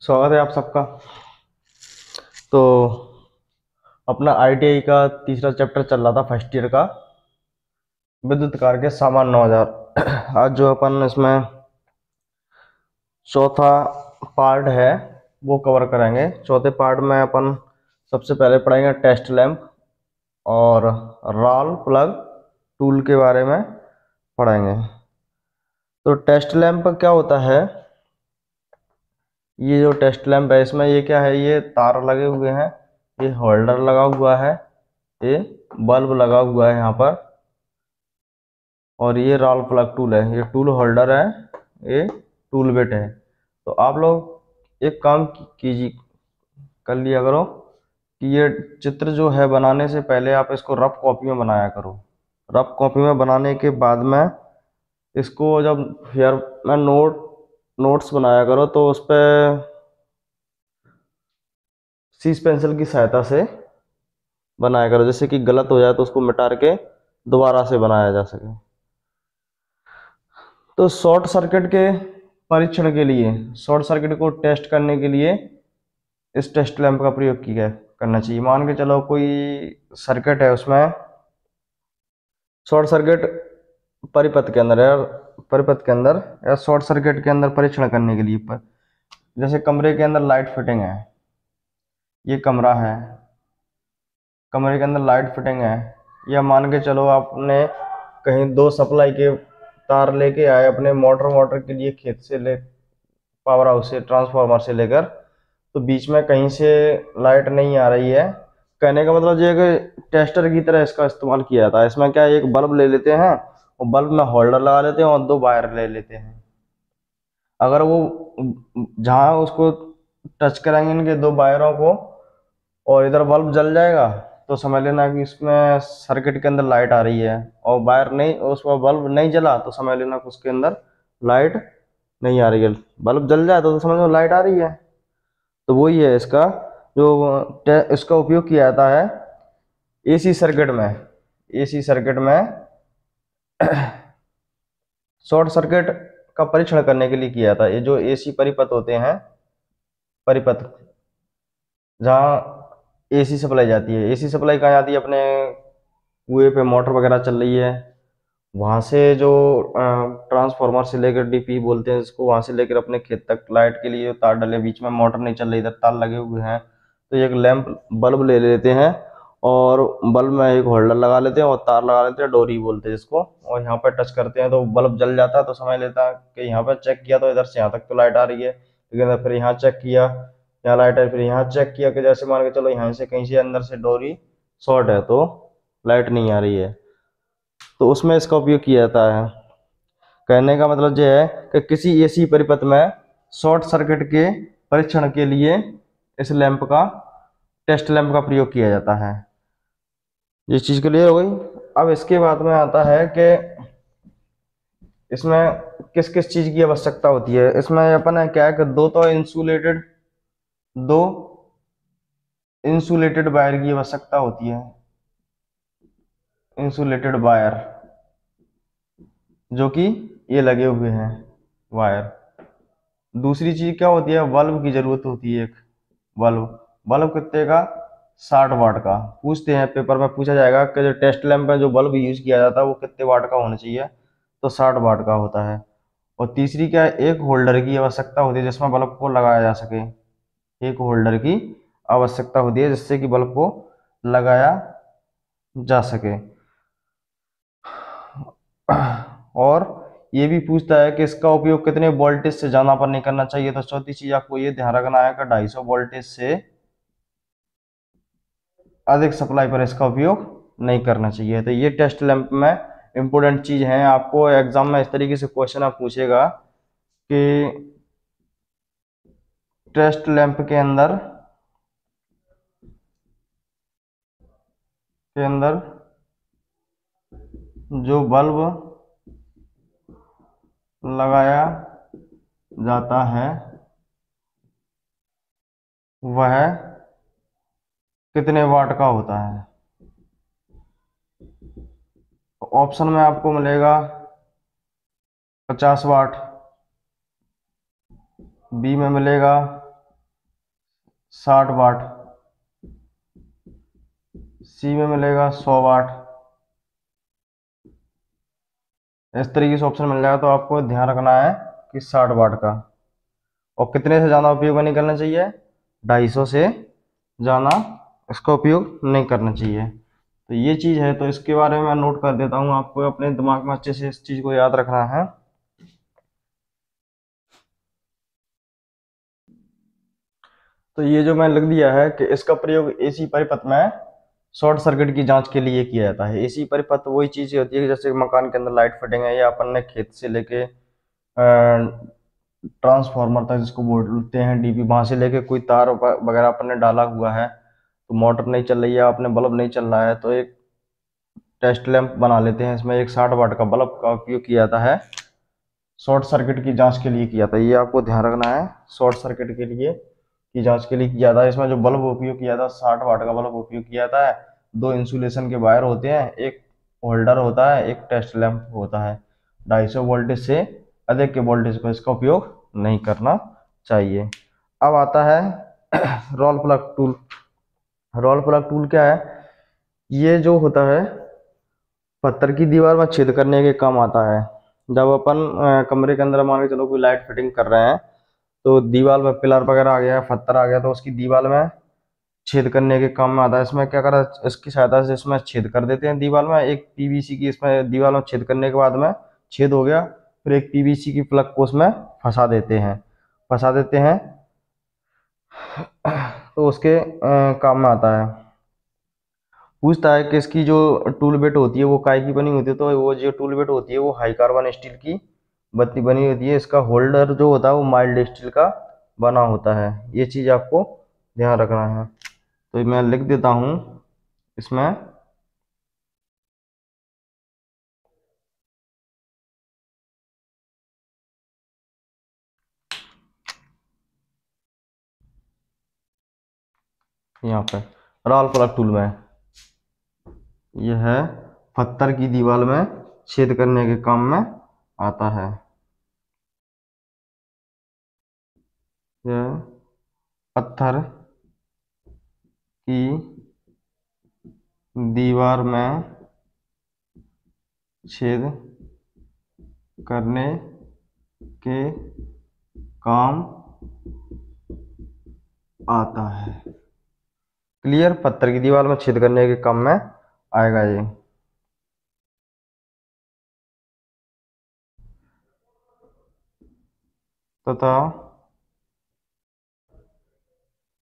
स्वागत है आप सबका। तो अपना आईटीआई का तीसरा चैप्टर चल रहा था फर्स्ट ईयर का, विद्युत कार्य के सामान्य औजार। आज जो अपन इसमें चौथा पार्ट है वो कवर करेंगे। चौथे पार्ट में अपन सबसे पहले पढ़ेंगे टेस्ट लैंप और रॉल प्लग टूल के बारे में पढ़ेंगे। तो टेस्ट लैंप क्या होता है? ये जो टेस्ट लैंप है इसमें ये क्या है, ये तार लगे हुए हैं, ये होल्डर लगा हुआ है, ये बल्ब लगा हुआ है यहाँ पर, और ये रॉल प्लग टूल है, ये टूल होल्डर है, ये टूल बिट है। तो आप लोग एक काम कीजिए, कर लिया करो कि ये चित्र जो है बनाने से पहले आप इसको रफ कॉपी में बनाया करो। रफ कॉपी में बनाने के बाद में इसको जब फिर में नोट्स बनाया करो तो उस पर सीज पेंसिल की सहायता से बनाया करो, जैसे कि गलत हो जाए तो उसको मिटा के दोबारा से बनाया जा सके। तो शॉर्ट सर्किट के परीक्षण के लिए, शॉर्ट सर्किट को टेस्ट करने के लिए इस टेस्ट लैंप का प्रयोग किया करना चाहिए। मान के चलो कोई सर्किट है, उसमें शॉर्ट सर्किट परिपथ के अंदर है, परिपथ के अंदर या शॉर्ट सर्किट के अंदर परीक्षण करने के लिए जैसे कमरे के अंदर लाइट फिटिंग है, ये कमरा है, कमरे के अंदर लाइट फिटिंग है, या मान के चलो आपने कहीं दो सप्लाई के तार लेके आए अपने मोटर के लिए खेत से ले, पावर हाउस से, ट्रांसफार्मर से लेकर, तो बीच में कहीं से लाइट नहीं आ रही है। कहने का मतलब ये है कि टेस्टर की तरह इसका इस्तेमाल किया जाता है। इसमें क्या है, एक बल्ब ले लेते हैं और बल्ब में होल्डर लगा लेते हैं और दो वायर ले लेते हैं। अगर वो जहाँ उसको टच कराएंगे इनके दो वायरों को और इधर बल्ब जल जाएगा तो समझ लेना कि इसमें सर्किट के अंदर लाइट आ रही है, और वायर नहीं, उसमें बल्ब नहीं जला तो समझ लेना कि उसके अंदर लाइट नहीं आ रही है। बल्ब जल जाए तो समझ लो लाइट आ रही है। तो वही है इसका जो इसका उपयोग किया जाता है एसी सर्किट में। एसी सर्किट में शॉर्ट सर्किट का परीक्षण करने के लिए किया जाता है। ये जो एसी परिपथ होते हैं, परिपथ जहाँ एसी सप्लाई जाती है, एसी सप्लाई कहाँ जाती है, अपने कुएं पे मोटर वगैरह चल रही है, वहां से जो ट्रांसफार्मर से लेकर डीपी बोलते हैं इसको, वहां से लेकर अपने खेत तक लाइट के लिए तार डले, बीच में मोटर नहीं चल रही, इधर तार लगे हुए हैं, तो एक लैंप बल्ब ले लेते हैं और बल्ब में एक होल्डर लगा लेते हैं और तार लगा लेते हैं, डोरी बोलते हैं जिसको, और यहाँ पर टच करते हैं तो बल्ब जल जाता है। तो समझ लेता है कि यहाँ पर चेक किया तो इधर से यहाँ तक तो लाइट आ रही है, लेकिन फिर यहाँ चेक किया, यहाँ लाइट है, फिर यहाँ चेक किया कि जैसे मान के चलो यहाँ से कहीं से अंदर से डोरी शॉर्ट है तो लाइट नहीं आ रही है, तो उसमें इसका उपयोग किया जाता है। कहने का मतलब यह है कि किसी एसी परिपथ में शॉर्ट सर्किट के परीक्षण के लिए इस लैंप का, टेस्ट लैंप का प्रयोग किया जाता है। ये चीज क्लियर हो गई। अब इसके बाद में आता है कि इसमें किस किस चीज की आवश्यकता होती है। इसमें अपन है क्या है कि दो इंसुलेटेड वायर की आवश्यकता होती है, इंसुलेटेड वायर, जो कि ये लगे हुए हैं वायर। दूसरी चीज क्या होती है, बल्ब की जरूरत होती है, एक बल्ब। बल्ब कितने का? 60 वाट का। पूछते हैं पेपर में, पूछा जाएगा कि जो टेस्ट लैंप में जो बल्ब यूज किया जाता है वो कितने वाट का होना चाहिए, तो 60 वाट का होता है। और तीसरी क्या है, एक होल्डर की आवश्यकता होती है जिसमें बल्ब को लगाया जा सके। एक होल्डर की आवश्यकता होती है जिससे कि बल्ब को लगाया जा सके। और ये भी पूछता है कि इसका उपयोग कितने वोल्टेज से ज्यादा पर नहीं करना चाहिए। तो चौथी चीज आपको ये ध्यान रखना है कि 250 वोल्टेज से अधिक सप्लाई पर इसका उपयोग नहीं करना चाहिए। तो ये टेस्ट लैंप में इंपोर्टेंट चीज है। आपको एग्जाम में इस तरीके से क्वेश्चन आप पूछेगा कि टेस्ट लैंप के अंदर जो बल्ब लगाया जाता है वह कितने वाट का होता है। ऑप्शन में आपको मिलेगा 50 वाट, बी में मिलेगा 60 वाट, सी में मिलेगा 100 वाट। इस तरीके से ऑप्शन मिल जाएगा, तो आपको ध्यान रखना है कि 60 वाट का। और कितने से ज़्यादा उपयोग नहीं करना चाहिए, 250 से ज़्यादा इसका उपयोग नहीं करना चाहिए। तो ये चीज़ है, तो इसके बारे में मैं नोट कर देता हूँ, आपको अपने दिमाग में अच्छे से इस चीज़ को याद रखना है। तो ये जो मैंने लिख दिया है कि इसका प्रयोग एसी परिपथ में शॉर्ट सर्किट की जांच के लिए किया जाता है। एसी परिपथ वही चीज़ होती है कि जैसे मकान के अंदर लाइट फिटिंग है, या अपन ने खेत से लेके ट्रांसफार्मर तक जिसको बोलते हैं डीपी, वहां से लेके कोई तार वगैरह अपन ने डाला हुआ है, तो मोटर नहीं चल रही है, अपने बल्ब नहीं चल रहा है, तो एक टेस्ट लैंप बना लेते हैं। इसमें एक 60 वाट का बल्ब का उपयोग किया जाता है, शॉर्ट सर्किट की जांच के लिए किया जाता है। ये आपको ध्यान रखना है, शॉर्ट सर्किट के लिए की जांच के लिए किया जाता है। इसमें जो बल्ब उपयोग किया था, 60 वाट का बल्ब उपयोग किया जाता है। 2 इंसुलेशन के वायर होते हैं, एक होल्डर होता है, एक टेस्ट लैंप होता है। 250 वोल्टेज से अधिक के वोल्टेज पर इसका उपयोग नहीं करना चाहिए। अब आता है roll plug tool. Roll plug tool क्या है, ये जो होता है पत्थर की दीवार में छेद करने के काम आता है। जब अपन कमरे के अंदर मान के चलो कोई लाइट फिटिंग कर रहे हैं, तो दीवार में पिलर वगैरह आ गया, पत्थर आ गया, तो उसकी दीवार में छेद करने के काम में आता है। इसमें क्या करा, इसकी सहायता से इसमें छेद कर देते हैं दीवार में। एक पीवीसी की इसमें दीवार में छेद करने के बाद में छेद हो गया, फिर एक पीवीसी की प्लग को उसमें फंसा देते हैं तो उसके काम में आता है। पूछता है कि इसकी जो टूल बिट होती है वो काय की बनी होती है, तो वो जो टूल बिट होती है वो हाई कार्बन स्टील की बत्ती बनी होती है। इसका होल्डर जो होता है वो माइल्ड स्टील का बना होता है। ये चीज़ आपको ध्यान रखना है। तो मैं लिख देता हूँ इसमें, यहाँ पे राल प्लग टूल में यह है, पत्थर की दीवार में छेद करने के काम में आता है। यह पत्थर की दीवार में छेद करने के काम आता है। क्लियर, पत्थर की दीवार में छेद करने के काम में आएगा ये। तथा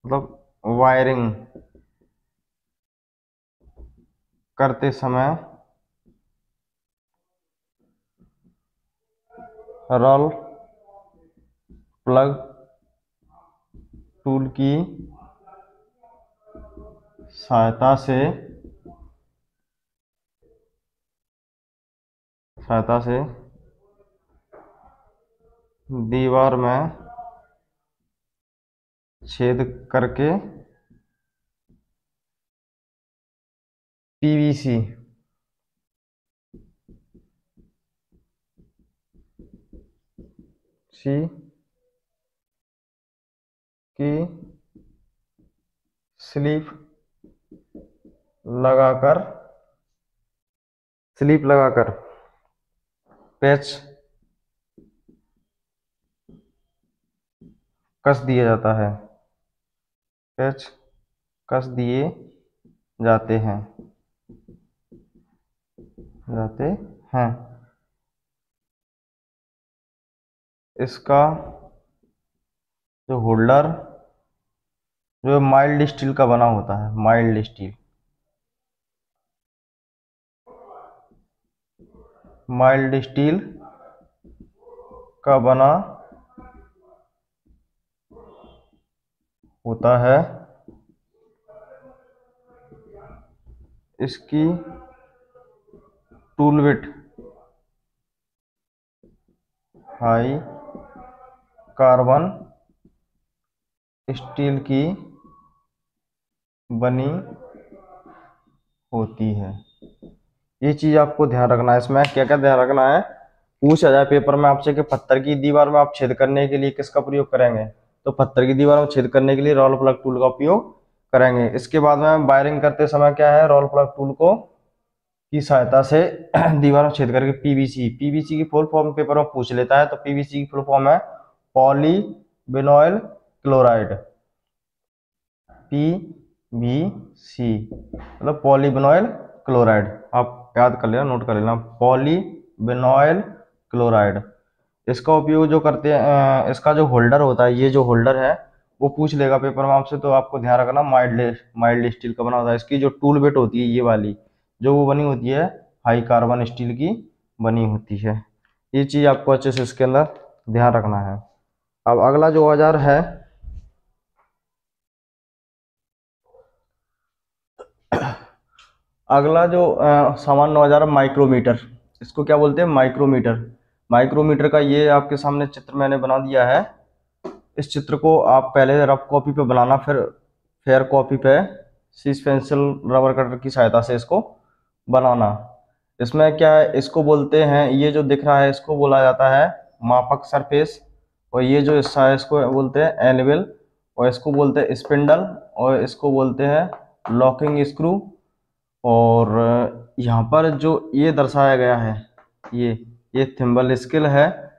मतलब वायरिंग करते समय रोल प्लग टूल की सहायता से दीवार में छेद करके पीवीसी की स्लीप लगाकर पैच कस दिया जाता है, पैच कस दिए जाते हैं। इसका जो होल्डर जो माइल्ड स्टील का बना होता है, माइल्ड स्टील का बना होता है। इसकी tool bit high carbon steel की बनी होती है। ये चीज आपको ध्यान रखना है। इसमें क्या क्या ध्यान रखना है, पूछा जाए पेपर में आपसे कि पत्थर की दीवार में आप छेद करने के लिए किसका प्रयोग करेंगे, तो पत्थर की दीवार में छेद करने के लिए रोल प्लग टूल का उपयोग करेंगे। इसके बाद में वायरिंग करते समय क्या है, रोल प्लग टूल को की सहायता से दीवार में छेद करके पीवीसी की फुल फॉर्म पेपर में पूछ लेता है। तो पीवीसी की फुल फॉर्म है पॉलीविनाइल क्लोराइड, पीवीसी मतलब पॉलीविनाइल क्लोराइड। आप याद कर लेना, नोट कर लेना, पॉलीविनाइल क्लोराइड। इसका उपयोग जो करते हैं, इसका जो होल्डर होता है, ये जो होल्डर है वो पूछ लेगा पेपर में आपसे, तो आपको ध्यान रखना माइल्ड स्टील का बना होता है। इसकी जो टूल बिट होती है ये वाली, जो वो बनी होती है हाई कार्बन स्टील की बनी होती है। ये चीज आपको अच्छे से इसके अंदर ध्यान रखना है। अब अगला जो औजार है अगला जो सामान्य औजार है माइक्रोमीटर। इसको क्या बोलते हैं, माइक्रोमीटर। माइक्रोमीटर का ये आपके सामने चित्र मैंने बना दिया है। इस चित्र को आप पहले रफ कॉपी पे बनाना, फिर फेयर कॉपी पे सीज पेंसिल रबर कटर की सहायता से इसको बनाना। इसमें क्या है, इसको बोलते हैं, ये जो दिख रहा है इसको बोला जाता है मापक सरफेस, और ये जो हिस्सा है इसको बोलते हैं एनिवल, और इसको बोलते हैं स्पिंडल, और इसको बोलते हैं लॉकिंग स्क्रू। और यहाँ पर जो ये दर्शाया गया है ये थिम्बल स्केल है,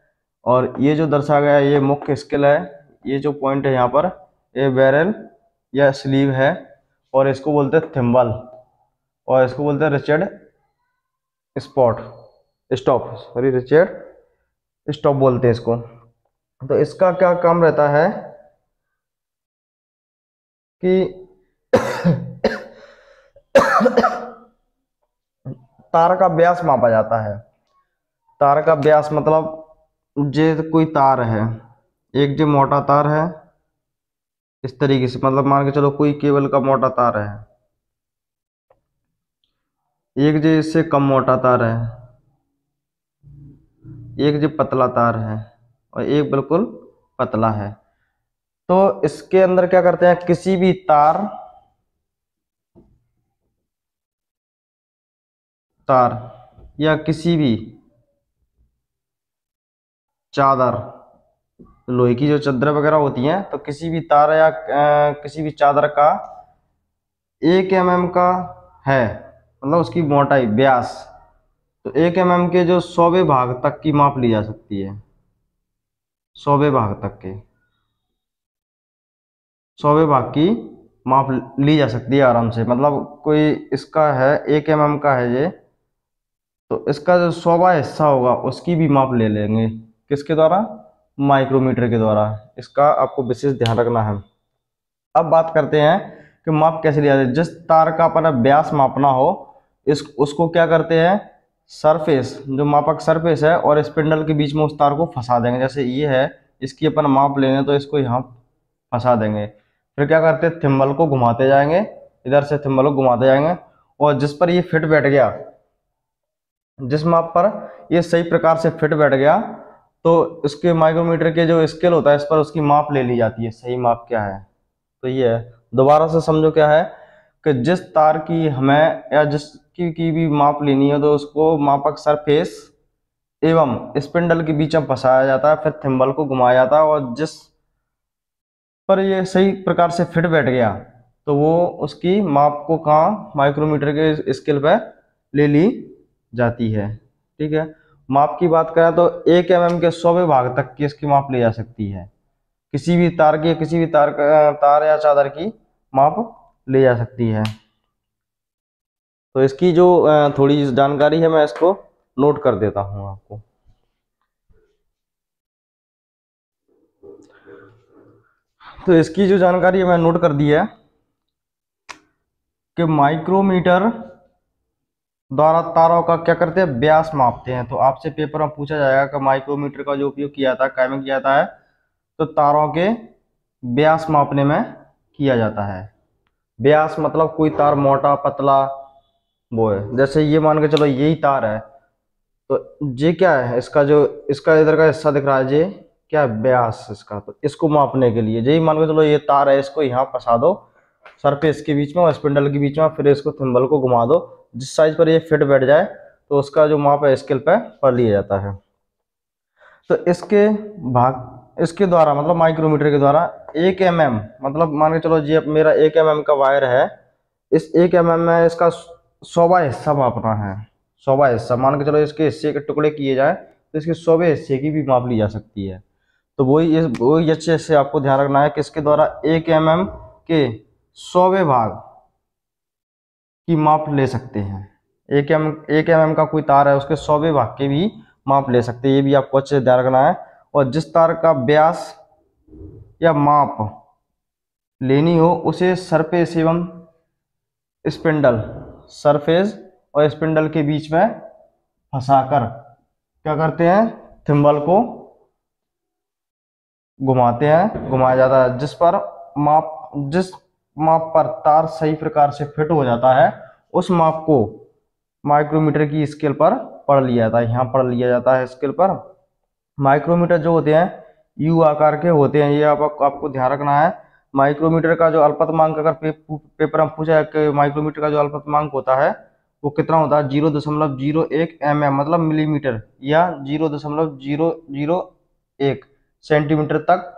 और ये जो दर्शाया गया है ये मुख्य स्केल है। ये जो पॉइंट है यहाँ पर ये बैरल या स्लीव है, और इसको बोलते हैं थिम्बल, और इसको बोलते हैं रिचर्ड रिचर्ड स्टॉप बोलते हैं इसको। तो इसका क्या काम रहता है कि तार का व्यास मापा जाता है। तार का व्यास मतलब जे कोई तार है, एक जो मोटा तार है इस तरीके से, मतलब मान के चलो कोई केबल का मोटा तार है, एक जो इससे कम मोटा तार है, एक जो पतला तार है, और एक बिल्कुल पतला है। तो इसके अंदर क्या करते हैं, किसी भी तार या किसी भी चादर, लोहे की जो चादर वगैरह होती हैं, तो किसी भी तार या किसी भी चादर का 1 mm का है, मतलब उसकी मोटाई व्यास, तो 1 mm के जो 100वें भाग तक की माप ली जा सकती है। 100वें भाग तक के 100वें भाग की माप ली जा सकती है आराम से। मतलब कोई इसका है 1 mm का है ये, तो इसका जो 100वां हिस्सा होगा उसकी भी माप ले लेंगे, किसके द्वारा, माइक्रोमीटर के द्वारा। इसका आपको विशेष ध्यान रखना है। अब बात करते हैं कि माप कैसे लिया जाए। जिस तार का अपना व्यास मापना हो उसको क्या करते हैं, सरफेस, जो मापक सरफेस है और स्पिंडल के बीच में उस तार को फंसा देंगे। जैसे ये है, इसकी अपन माप लेने तो इसको यहाँ फंसा देंगे। फिर क्या करते हैं, थिम्बल को घुमाते जाएंगे, इधर से थिम्बल को घुमाते जाएंगे, और जिस पर ये फिट बैठ गया, जिस माप पर ये सही प्रकार से फिट बैठ गया, तो इसके माइक्रोमीटर के जो स्केल होता है इस पर उसकी माप ले ली जाती है। सही माप क्या है, तो ये है। दोबारा से समझो क्या है कि जिस तार की हमें या जिसकी की भी माप लेनी है, तो उसको मापक सरफेस एवं स्पिंडल के बीच में फंसाया जाता है, फिर थिम्बल को घुमाया जाता है, और जिस पर ये सही प्रकार से फिट बैठ गया तो वो उसकी माप को कहाँ, माइक्रोमीटर के स्केल पे ले ली जाती है। ठीक है, माप की बात करें तो 1 mm के 100वें भाग तक की इसकी माप ली जा सकती है। किसी भी तार की, किसी भी तार या चादर की माप ली जा सकती है। तो इसकी जो थोड़ी जानकारी है मैं इसको नोट कर देता हूं आपको। तो इसकी जो जानकारी है मैं नोट कर दी है कि माइक्रोमीटर द्वारा तारों का क्या करते हैं, व्यास मापते हैं। तो आपसे पेपर में पूछा जाएगा कि माइक्रोमीटर का जो उपयोग किया था क्या में किया जाता है, तो तारों के व्यास मापने में किया जाता है। व्यास मतलब कोई तार मोटा पतला वो है। जैसे ये मान के चलो यही तार है, तो ये क्या है, इसका जो इसका इधर का हिस्सा दिख रहा है, ये क्या है, व्यास इसका। तो इसको मापने के लिए यही मान के चलो ये तार है, इसको यहाँ फंसा दो सरफेस के बीच में और स्पिंडल के बीच में, फिर इसको थिम्बल को घुमा दो, जिस साइज पर ये फिट बैठ जाए तो उसका जो माप है स्केल पे पढ़ लिया जाता है। तो इसके भाग इसके द्वारा मतलब माइक्रोमीटर के द्वारा 1 mm, मतलब मान के चलो जी अब मेरा 1 mm का वायर है, इस 1 mm में इसका 100वां हिस्सा मापना है। 100वां हिस्सा मान के चलो इसके हिस्से के टुकड़े किए जाए तो इसके 100वें हिस्से की भी माप ली जा सकती है। तो वही अच्छे से आपको ध्यान रखना है कि इसके द्वारा 1 mm के 100वें भाग की माप ले सकते हैं। 1 mm का कोई तार है उसके 100वें भाग के भी माप ले सकते हैं, ये भी आपको अच्छे से ध्यान रखना है। और जिस तार का व्यास या माप लेनी हो उसे सरफेस एवं स्पिंडल, सरफेस और स्पिंडल के बीच में फंसाकर क्या करते हैं, थिम्बल को घुमाते हैं, घुमाया जाता है। जिस माप पर तार सही प्रकार से फिट हो जाता है उस माप को माइक्रोमीटर की स्केल पर पढ़ लिया जाता है। यहाँ पढ़ लिया जाता है स्केल पर। माइक्रोमीटर जो होते हैं यू आकार के होते हैं, ये आपको ध्यान रखना है। माइक्रोमीटर का जो अल्पतमांक अगर पेपर में पूछा है कि माइक्रोमीटर का जो अल्पतमांक होता है वो कितना होता है, 0.01 mm मतलब मिलीमीटर, या 0.001 सेंटीमीटर तक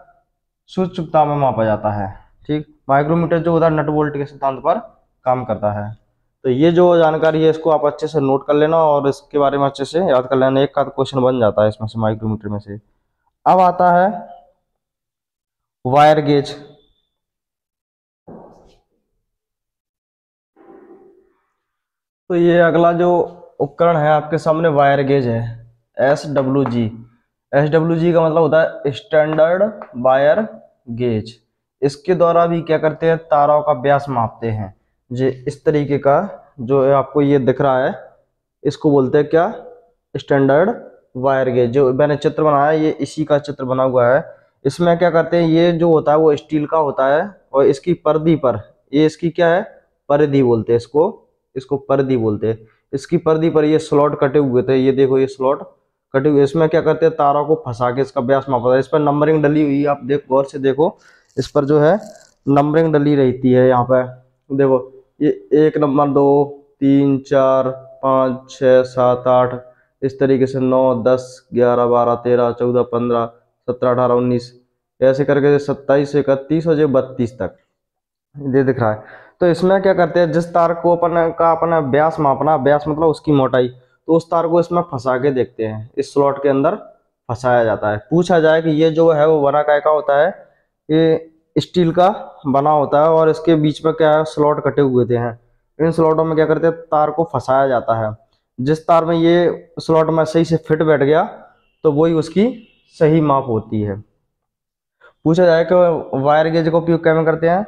सूक्ष्मता में मापा जाता है। ठीक, माइक्रोमीटर जो होता है नट बोल्ट के सिद्धांत पर काम करता है। तो ये जो जानकारी है इसको आप अच्छे से नोट कर लेना और इसके बारे में अच्छे से याद कर लेना, एक का क्वेश्चन बन जाता है इसमें से, माइक्रोमीटर में से। अब आता है वायर गेज। तो ये अगला जो उपकरण है आपके सामने वायर गेज है, SWG। SWG का मतलब होता है स्टैंडर्ड वायर गेज। इसके द्वारा भी क्या करते हैं, तारों का व्यास मापते हैं। जो इस तरीके का जो है आपको ये दिख रहा है इसको बोलते हैं क्या, स्टैंडर्ड वायर गेज। जो मैंने चित्र बनाया है ये इसी का चित्र बना हुआ है। इसमें क्या करते हैं, ये जो होता है वो स्टील का होता है और इसकी परिधि पर, ये इसकी क्या है, परिधि बोलते हैं इसको, इसको परिधि बोलते हैं। इसकी परिधि पर ये स्लॉट कटे हुए थे, ये देखो ये स्लॉट कटे हुए। इसमें क्या करते हैं, तारों को फंसा के इसका व्यास मापा जाता है। इस पर नंबरिंग डली हुई है, आप देखो गौर से देखो, इस पर जो है नंबरिंग डली रहती है। यहाँ पर देखो ये 1 नंबर, 2, 3, 4, 5, 6, 7, 8, इस तरीके से 9, 10, 11, 12, 13, 14, 15, 17, 18, 19, ऐसे करके 27, 31 और 32 तक ये दिख रहा है। तो इसमें क्या करते हैं, जिस तार को अपना व्यास मापना, व्यास मतलब उसकी मोटाई, तो उस तार को इसमें फंसा के देखते हैं, इस स्लॉट के अंदर फंसाया जाता है। पूछा जाए कि ये जो है वो बना काय का होता है, ये स्टील का बना होता है और इसके बीच में क्या है, स्लॉट कटे हुए थे हैं। इन स्लॉटों में क्या करते हैं, तार को फंसाया जाता है। जिस तार में ये स्लॉट में सही से फिट बैठ गया तो वही उसकी सही माप होती है। पूछा जाए कि वायर गेज का उपयोग क्या में करते हैं,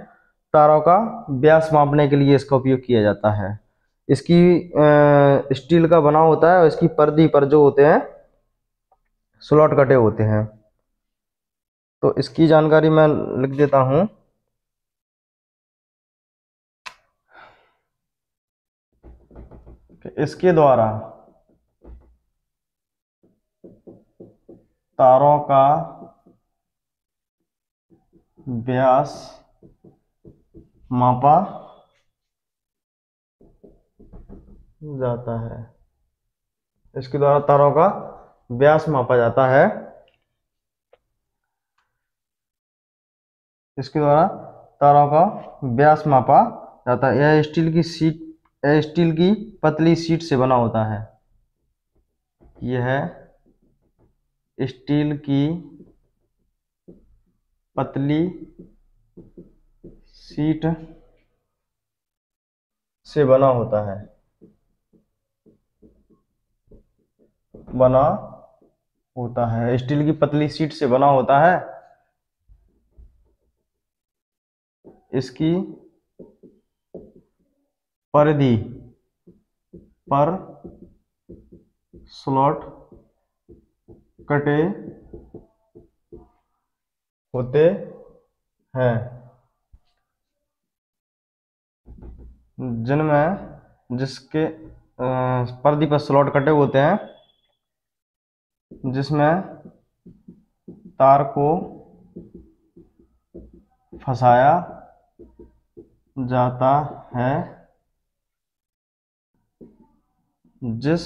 तारों का व्यास मापने के लिए इसका उपयोग किया जाता है। इसकी स्टील का बना होता है और इसकी परिधि पर जो होते हैं स्लॉट कटे होते हैं। तो इसकी जानकारी मैं लिख देता हूं कि इसके द्वारा तारों का व्यास मापा जाता है। इसके द्वारा तारों का व्यास मापा जाता है। इसके द्वारा तारों का व्यास मापा जाता है। यह स्टील की पतली शीट से बना होता है। यह स्टील की पतली शीट से बना होता है, स्टील की पतली शीट से बना होता है। इसकी परिधि पर स्लॉट कटे होते हैं जिनमें जिसके परिधि पर स्लॉट कटे होते हैं जिसमें तार को फंसाया जाता है। जिस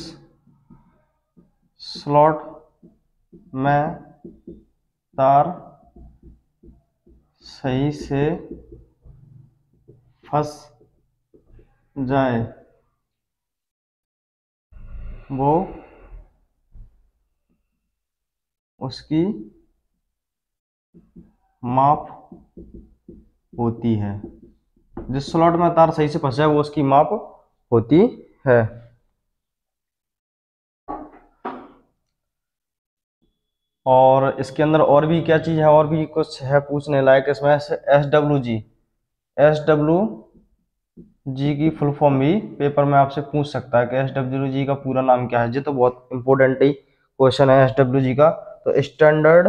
स्लॉट में तार सही से फंस जाए वो उसकी माप होती है। जिस स्लॉट में तार सही से फंस जाए वो उसकी माप होती है। और इसके अंदर और भी क्या चीज़ है, और भी कुछ है पूछने लायक इसमें से। एस डब्ल्यू जी की फुल फॉर्म भी पेपर में आपसे पूछ सकता है कि एस डब्ल्यू जी का पूरा नाम क्या है। ये तो बहुत इंपॉर्टेंट ही क्वेश्चन है एस डब्ल्यू जी का। तो standard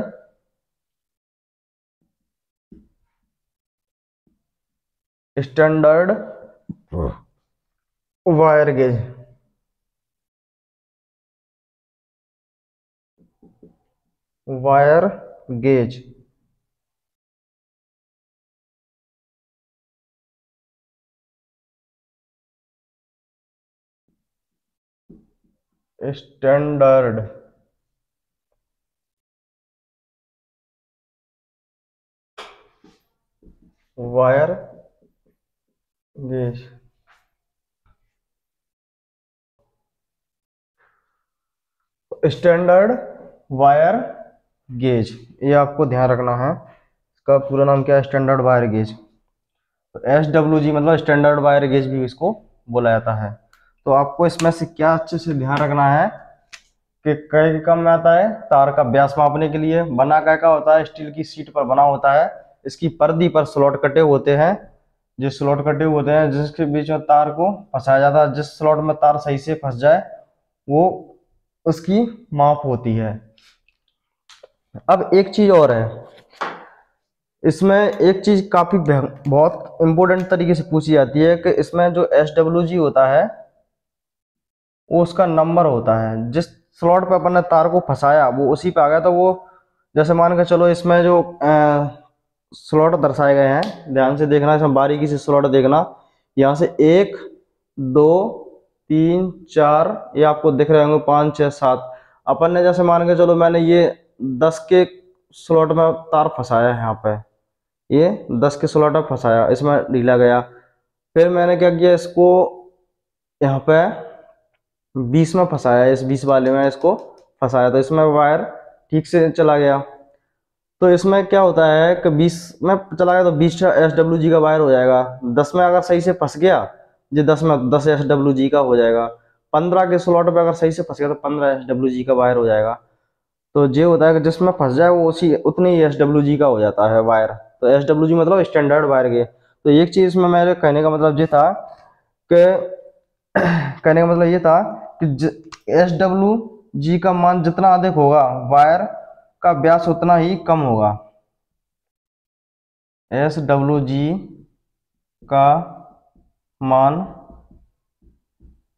wire gauge. Wire gauge standard wire gauge. Standard wire gauge, ये आपको ध्यान रखना है। इसका पूरा नाम क्या है? Standard wire gauge. तो एस डब्ल्यू जी मतलब स्टैंडर्ड वायर गेज भी इसको बोला जाता है। तो आपको इसमें से क्या अच्छे से ध्यान रखना है कि कै के काम में आता है? तार का व्यास मापने के लिए। बना कै का होता है? स्टील की सीट पर बना होता है। इसकी पर्दी पर स्लॉट कटे होते हैं। जो स्लॉट कटे होते हैं जिसके बीच में तार को फंसाया जाता है। जिस स्लॉट में तार सही से फंस जाए वो उसकी माप होती है। अब एक चीज और है इसमें, एक चीज काफी बहुत इंपॉर्टेंट तरीके से पूछी जाती है कि इसमें जो एस डब्ल्यू जी होता है वो उसका नंबर होता है। जिस स्लॉट पे अपन ने तार को फंसाया वो उसी पे आ गया तो वो, जैसे मान के चलो इसमें जो स्लॉट दर्शाए गए हैं, ध्यान से देखना, इसमें बारीकी से स्लॉट देखना। यहाँ से 1 2 3 4 ये आपको दिख रहे होंगे, 5 6 7। अपन ने जैसे मान के चलो मैंने ये 10 के स्लॉट में तार फंसाया है। यहाँ पे ये 10 के स्लॉट में फंसाया, इसमें ढीला गया। फिर मैंने क्या किया, इसको यहाँ पे 20 में फंसाया, इस 20 वाले में इसको फंसाया तो इसमें वायर ठीक से चला गया। तो इसमें क्या होता है कि 20 में चला गया तो 20 एस डब्ल्यू जी का वायर हो जाएगा। 10 में अगर सही से फंस गया जी 10 में 10 एस डब्ल्यू जी का हो जाएगा। 15 के स्लॉट पे अगर सही से फंस गया तो 15 एस डब्ल्यू जी का वायर हो जाएगा। तो ये होता है कि जिसमें फंस जाए वो उसी उतनी ही एस डब्ल्यू जी का हो जाता है वायर। तो एस डब्ल्यू जी मतलब स्टैंडर्ड वायर के। तो एक चीज इसमें मेरे कहने का मतलब ये था कि कहने का मतलब ये था कि एस डब्ल्यू जी का मान जितना अधिक होगा वायर का व्यास उतना ही कम होगा। एस डब्ल्यू जी का मान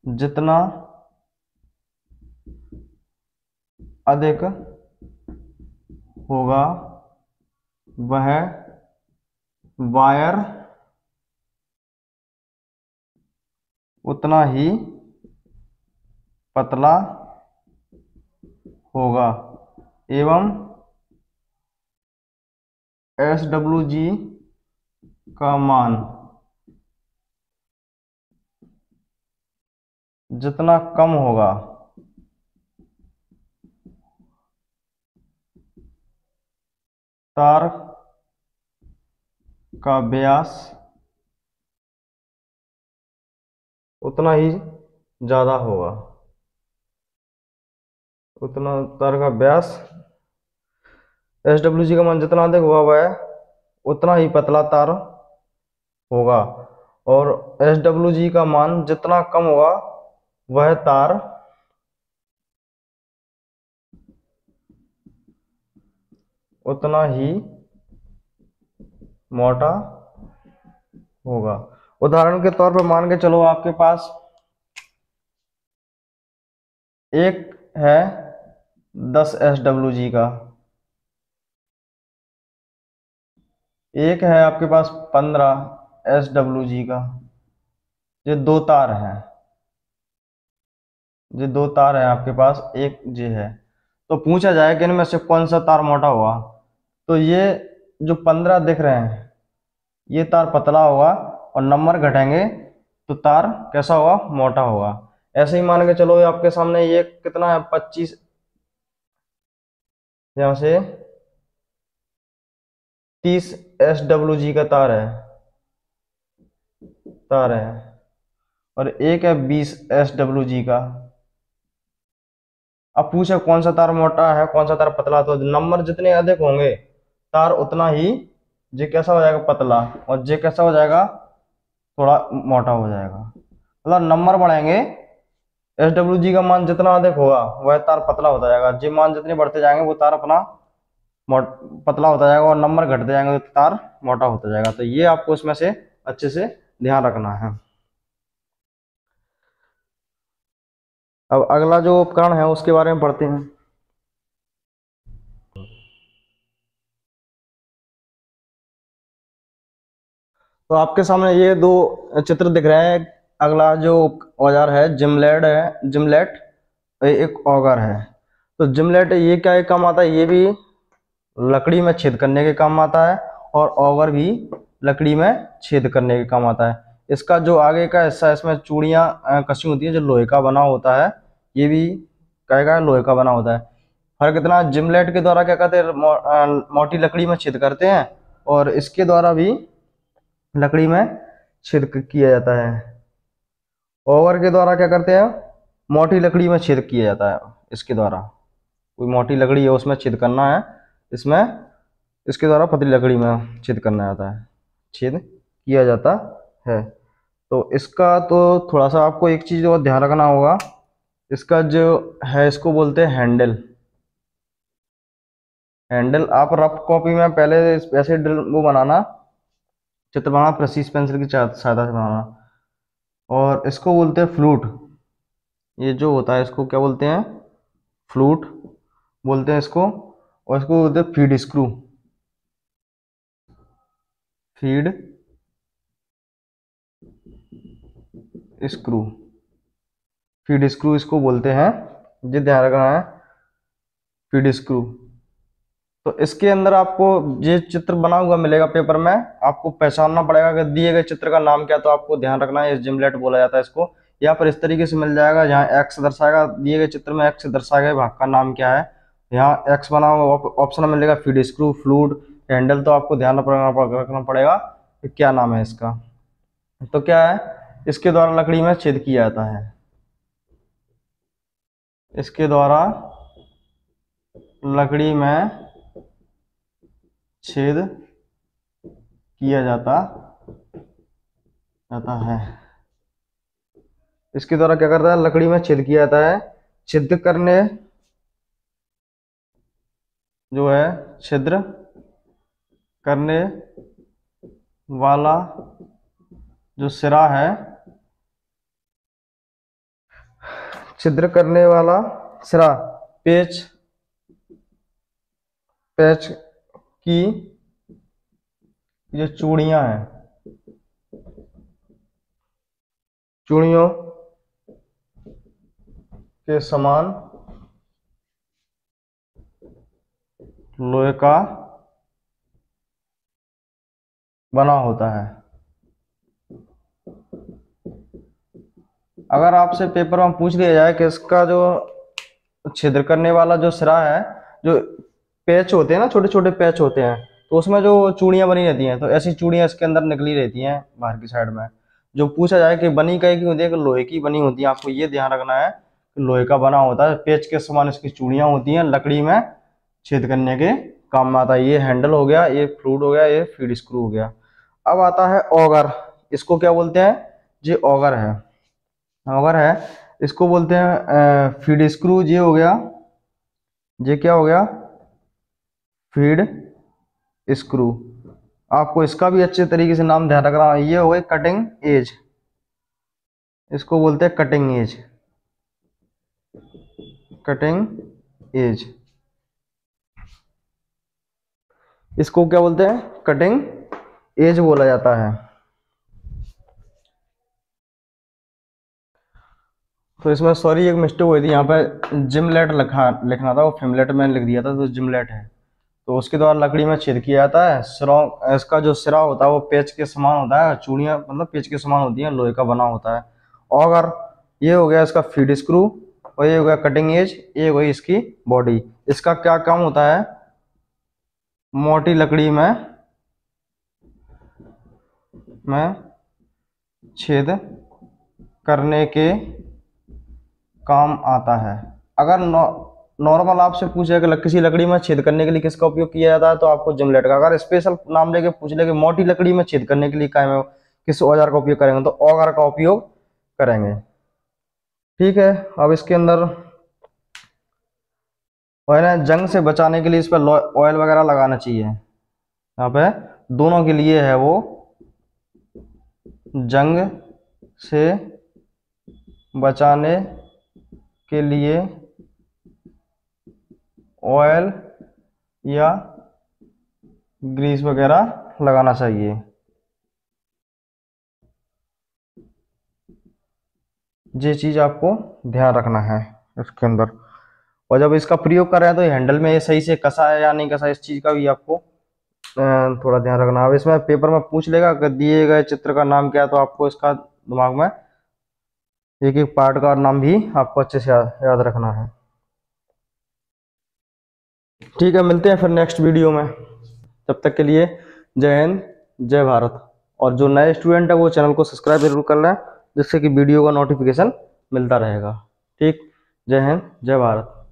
जितना अधिक होगा वह वायर उतना ही पतला होगा एवं एस डब्ल्यू जी का मान जितना कम होगा तार का व्यास उतना ही ज्यादा होगा। उतना तार का व्यास, एस डब्ल्यू जी का मान जितना अधिक होगा वह उतना ही पतला तार होगा और एस डब्ल्यू जी का मान जितना कम होगा वह तार उतना ही मोटा होगा। उदाहरण के तौर पर मान के चलो आपके पास एक है 10 एस डब्ल्यू जी का, एक है आपके पास 15 एस डब्ल्यू जी का। ये दो तार हैं, ये दो तार है आपके पास, एक ये है। तो पूछा जाए कि इनमें से कौन सा तार मोटा हुआ, तो ये जो 15 दिख रहे हैं ये तार पतला होगा, और नंबर घटेंगे तो तार कैसा होगा, मोटा होगा। ऐसे ही मान के चलो आपके सामने ये कितना है, 25, यहाँ से 30 SWG का तार है, और एक है 20 SWG का। अब पूछे कौन सा तार मोटा है कौन सा तार पतला, तो नंबर जितने अधिक होंगे तार उतना ही जे कैसा हो जाएगा, पतला, और जे कैसा हो जाएगा, थोड़ा मोटा हो जाएगा। मतलब नंबर बढ़ेंगे, SWG का मान जितना अधिक होगा वह तार पतला होता जाएगा, जे मान जितने बढ़ते जाएंगे वो तार अपना पतला होता जाएगा, और नंबर घटते जाएंगे तो तार मोटा होता जाएगा। तो ये आपको इसमें से अच्छे से ध्यान रखना है। अब अगला जो उपकरण है उसके बारे में पढ़ते हैं। तो आपके सामने ये दो चित्र दिख रहे हैं। अगला जो औजार है जिमलेट एक औजार है। तो जिमलेट ये क्या काम आता है, ये भी लकड़ी में छेद करने के काम आता है, और औगर भी लकड़ी में छेद करने के काम आता है। इसका जो आगे का हिस्सा है इसमें चूड़ियाँ कसी होती है जो लोहे का बना होता है, ये भी क्या लोहे का बना होता है। फर्क इतना, जिमलेट के द्वारा क्या कहते हैं, मोटी लकड़ी में छेद करते हैं, और इसके द्वारा भी लकड़ी में छेद किया जाता है। औगर के द्वारा क्या करते हैं, मोटी लकड़ी में छेद किया जाता है। इसके द्वारा कोई मोटी लकड़ी है उसमें छेद करना है, इसमें इसके द्वारा पतली लकड़ी में छेद करना जाता है, छेद किया जाता है। तो इसका तो थोड़ा सा आपको एक चीज़ और ध्यान रखना होगा, इसका जो है इसको बोलते हैं हैंडल। आप रफ कॉपी में पहले ऐसे वो बनाना, चित्र बनाना प्रेसिस पेंसिल की सहायता से बनाना। और इसको बोलते हैं फ्लूट, ये जो होता है इसको क्या बोलते हैं, फ्लूट बोलते हैं इसको। और इसको बोलते हैं फीड स्क्रू फीड स्क्रू इसको बोलते हैं, ये ध्यान रखना है, फीड स्क्रू। तो इसके अंदर आपको ये चित्र बना हुआ मिलेगा पेपर में, आपको पहचानना पड़ेगा कि दिए गए चित्र का नाम क्या। तो आपको ध्यान रखना है, जिमलेट बोला जाता है इसको। यहाँ पर इस तरीके से मिल जाएगा, जहाँ एक्स दर्शाएगा, दिए गए चित्र में एक्स दर्शाए गए भाग का नाम क्या है। यहाँ एक्स बना हुआ ऑप्शन मिलेगा, फीड स्क्रू, फ्लूट, हैंडल। तो आपको ध्यान रखना पड़ेगा कि क्या नाम है इसका। तो क्या है, इसके द्वारा लकड़ी में छेद किया जाता है, इसके द्वारा लकड़ी में छेद किया जाता है। इसके द्वारा क्या करता है, लकड़ी में छेद किया जाता है। छिद्र करने जो है, छिद्र करने वाला जो सिरा है, छिद्र करने वाला सिरा पेच की जो चूड़ियां हैं, चूड़ियों के समान लोहे का बना होता है। अगर आपसे पेपर में पूछ लिया जाए कि इसका जो छिद्र करने वाला जो सिरा है, जो पैच होते हैं ना, छोटे छोटे पैच होते हैं, तो उसमें जो चूड़ियां बनी रहती हैं, तो ऐसी चूड़ियां इसके अंदर निकली रहती हैं बाहर की साइड में। जो पूछा जाए कि बनी कहीं की होती है, कि लोहे की बनी होती है, आपको ये ध्यान रखना है कि लोहे का बना होता है। पेच के समान इसकी चूड़ियां होती हैं, लकड़ी में छेद करने के काम में आता है। ये हैंडल हो गया, ये फ्लूट हो गया, ये फीड स्क्रू हो गया। अब आता है ऑगर, इसको क्या बोलते हैं, ये ऑगर है, इसको बोलते हैं फीड स्क्रू। ये हो गया, ये क्या हो गया, फीड स्क्रू। आपको इसका भी अच्छे तरीके से नाम ध्यान रखना है। ये हो गई कटिंग एज, इसको बोलते हैं कटिंग एज। इसको क्या बोलते हैं, कटिंग एज बोला जाता है। तो इसमें सॉरी एक मिस्टेक हुई थी, यहाँ पे जिमलेट लिखना था, वो फिमलेट मैंने लिख दिया था, तो जिमलेट है। तो उसके द्वारा लकड़ी में छेद किया जाता है। सिरों, इसका जो सिरा होता है वो पेच के समान होता है, चूड़ियाँ मतलब पेच के समान होती हैं, लोहे का बना होता है। और अगर ये हो गया इसका फीड स्क्रू, और ये हो गया कटिंग एज, ये हो गई इसकी बॉडी। इसका क्या काम होता है, मोटी लकड़ी में छेद करने के काम आता है। अगर नॉर्मल आपसे पूछे कि किसी लकड़ी में छेद करने के लिए किसका उपयोग किया जाता है, तो आपको जिमलेट का। अगर स्पेशल नाम लेके पूछ ले कि मोटी लकड़ी में छेद करने के लिए किस औजार का उपयोग करेंगे, तो औजार का उपयोग करेंगे। ठीक है, अब इसके अंदर और ना जंग से बचाने के लिए इस पर ऑयल वगैरह लगाना चाहिए। यहाँ पे दोनों के लिए है वो, जंग से बचाने के लिए ऑयल या ग्रीस वगैरह लगाना चाहिए। ये चीज आपको ध्यान रखना है इसके अंदर। और जब इसका प्रयोग कर रहे हैं तो हैंडल में ये सही से कसा है या नहीं कसा, इस चीज का भी आपको थोड़ा ध्यान रखना। अब इसमें पेपर में पूछ लेगा कि दिए गए चित्र का नाम क्या है, तो आपको इसका दिमाग में एक एक पार्ट का नाम भी आपको अच्छे से याद रखना है। ठीक है, मिलते हैं फिर नेक्स्ट वीडियो में। तब तक के लिए जय हिंद, जय भारत। और जो नए स्टूडेंट है वो चैनल को सब्सक्राइब जरूर कर लें, जिससे कि वीडियो का नोटिफिकेशन मिलता रहेगा। ठीक, जय हिंद, जय भारत।